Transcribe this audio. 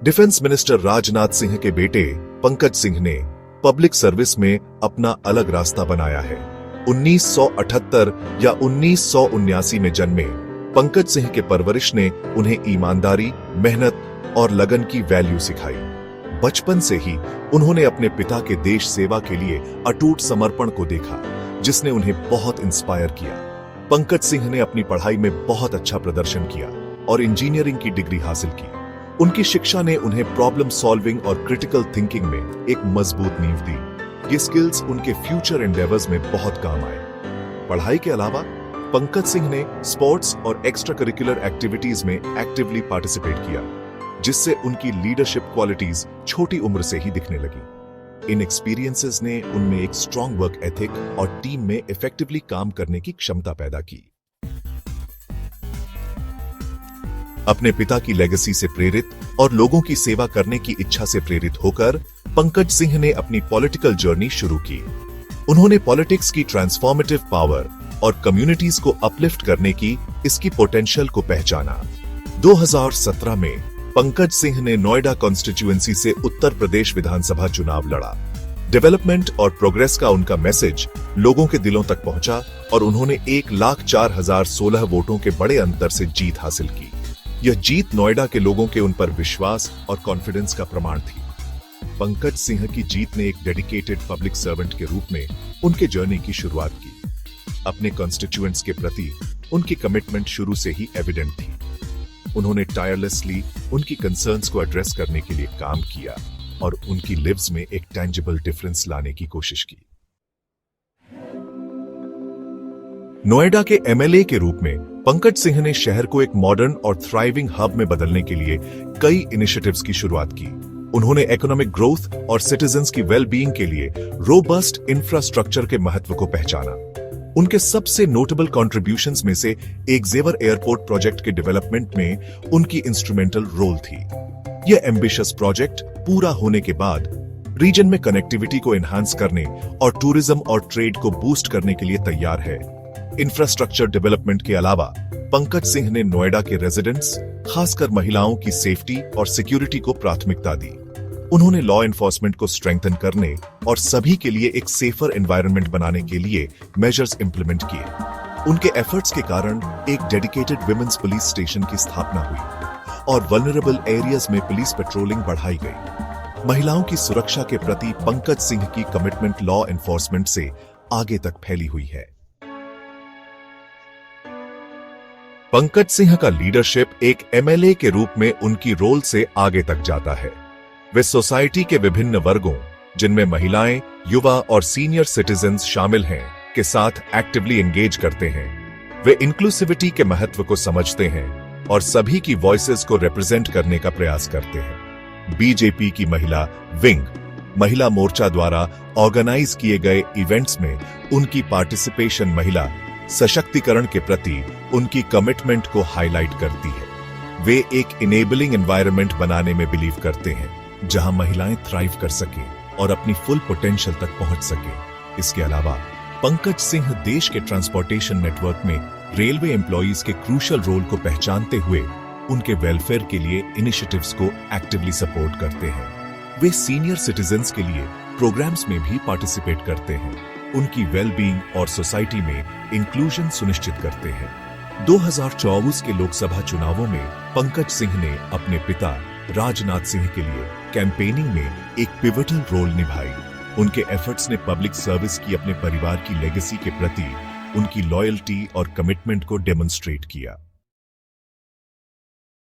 Defence minister Rajnath Singh के बेटे पंकज सिंह ने पब्लिक सर्विस में अपना अलग रास्ता बनाया है। 1978 या 1979 में जन्मे पंकज सिंह के परवरिश ने उन्हें ईमानदारी, मेहनत और लगन की वैल्यू सिखाई। बचपन से ही उन्होंने अपने पिता के देश सेवा के लिए अटूट समर्पण को देखा, जिसने उन्हें बहुत इंस्पायर किया। पंकज सिंह ने अपनी पढ़ाई में बहुत अच्छा प्रदर्शन किया और इंजीनियरिंग की डिग्री हासिल की। उनकी शिक्षा ने उन्हें प्रॉब्लम सॉल्विंग और क्रिटिकल थिंकिंग में एक मजबूत नींव दी। ये स्किल्स उनके फ्यूचर एंडेवर्स में बहुत काम आए। पढ़ाई के अलावा पंकज सिंह ने स्पोर्ट्स और एक्स्ट्रा करिकुलर एक्टिविटीज में एक्टिवली पार्टिसिपेट किया, जिससे उनकी लीडरशिप क्वालिटीज छोटी उम्र से ही दिखने लगी। इन एक्सपीरियंसेस ने उनमें एक स्ट्रॉन्ग वर्क एथिक और टीम में इफेक्टिवली काम करने की क्षमता पैदा की। अपने पिता की लेगेसी से प्रेरित और लोगों की सेवा करने की इच्छा से प्रेरित होकर पंकज सिंह ने अपनी पॉलिटिकल जर्नी शुरू की। उन्होंने पॉलिटिक्स की ट्रांसफॉर्मेटिव पावर और कम्युनिटीज को अपलिफ्ट करने की इसकी पोटेंशियल को पहचाना। 2017 में पंकज सिंह ने नोएडा कॉन्स्टिट्यूएंसी से उत्तर प्रदेश विधानसभा चुनाव लड़ा। डेवलपमेंट और प्रोग्रेस का उनका मैसेज लोगों के दिलों तक पहुंचा और उन्होंने 1,04,016 वोटों के बड़े अंतर से जीत हासिल की। यह जीत नोएडा के लोगों के उन पर विश्वास और कॉन्फिडेंस का प्रमाण थी। पंकज सिंह की जीत ने एक डेडिकेटेड पब्लिक सर्वेंट के रूप में उनके जर्नी की शुरुआत की। अपने कॉन्स्टिट्यूएंट्स के प्रति उनकी कमिटमेंट शुरू से ही एविडेंट थी। उन्होंने टायरलेसली उनकी कंसर्न्स को एड्रेस करने के लिए काम किया और उनकी लिव्स में एक टेंजिबल डिफरेंस लाने की कोशिश की। नोएडा के एमएलए के रूप में पंकज सिंह ने शहर को एक मॉडर्न और थ्राइविंग हब में बदलने के लिए कई इनिशिएटिव्स की शुरुआत की। उन्होंने इकोनॉमिक ग्रोथ और सिटीजन्स की वेलबीइंग के लिए रोबस्ट इंफ्रास्ट्रक्चर के महत्व को पहचाना। उनके सबसे नोटेबल कॉन्ट्रिब्यूशंस में से एक जेवर एयरपोर्ट प्रोजेक्ट के डेवलपमेंट में उनकी इंस्ट्रूमेंटल रोल थी। यह एम्बिशियस प्रोजेक्ट पूरा होने के बाद रीजन में कनेक्टिविटी को एनहांस करने और टूरिज्म और ट्रेड को बूस्ट करने के लिए तैयार है। इंफ्रास्ट्रक्चर डेवलपमेंट के अलावा पंकज सिंह ने नोएडा के रेजिडेंट्स, खासकर महिलाओं की सेफ्टी और सिक्योरिटी को प्राथमिकता दी। उन्होंने लॉ एनफोर्समेंट को स्ट्रेंथन करने और सभी के लिए एक सेफर एनवायरनमेंट बनाने के लिए मेजर्स इंप्लीमेंट किए। उनके एफर्ट्स के कारण एक डेडिकेटेड विमेंस पुलिस स्टेशन की स्थापना हुई और वल्नरेबल एरियाज में पुलिस पेट्रोलिंग बढ़ाई गई। महिलाओं की सुरक्षा के प्रति पंकज सिंह की कमिटमेंट लॉ एनफोर्समेंट से आगे तक फैली हुई है। पंकज सिंह का लीडरशिप एक एमएलए के रूप में उनकी रोल से आगे तक जाता है। वे सोसाइटी के विभिन्न वर्गों, जिनमें महिलाएं, युवा और सीनियर सिटीजन्स शामिल हैं, के साथ एक्टिवली एंगेज करते हैं। वे इंक्लूसिविटी के महत्व को समझते हैं और सभी की वॉइसेस को रिप्रेजेंट करने का प्रयास करते हैं। बीजेपी की महिला विंग, महिला मोर्चा द्वारा ऑर्गेनाइज किए गए इवेंट्स में उनकी पार्टिसिपेशन महिला सशक्तिकरण के प्रति उनकी कमिटमेंट को हाईलाइट करती है। वे एक इनेबलिंग एनवायरनमेंट बनाने में बिलीव करते हैं, जहां महिलाएं थ्राइव कर सकें और अपनी फुल पोटेंशियल तक पहुंच सकें। इसके अलावा पंकज सिंह देश के ट्रांसपोर्टेशन नेटवर्क में रेलवे एम्प्लॉइज के क्रूशियल रोल को पहचानते हुए उनके वेलफेयर के लिए इनिशिएटिव्स को एक्टिवली सपोर्ट करते हैं। वे सीनियर सिटीजन्स के लिए प्रोग्राम्स में भी पार्टिसिपेट करते हैं, उनकी वेलबीइंग और सोसाइटी में इंक्लूजन सुनिश्चित करते हैं। 2024 के लोकसभा चुनावों में पंकज सिंह ने अपने पिता राजनाथ सिंह के लिए कैंपेनिंग में एक पिवटल रोल निभाई। उनके एफर्ट्स ने पब्लिक सर्विस की अपने परिवार की लेगेसी के प्रति उनकी लॉयल्टी और कमिटमेंट को डेमोन्स्ट्रेट किया।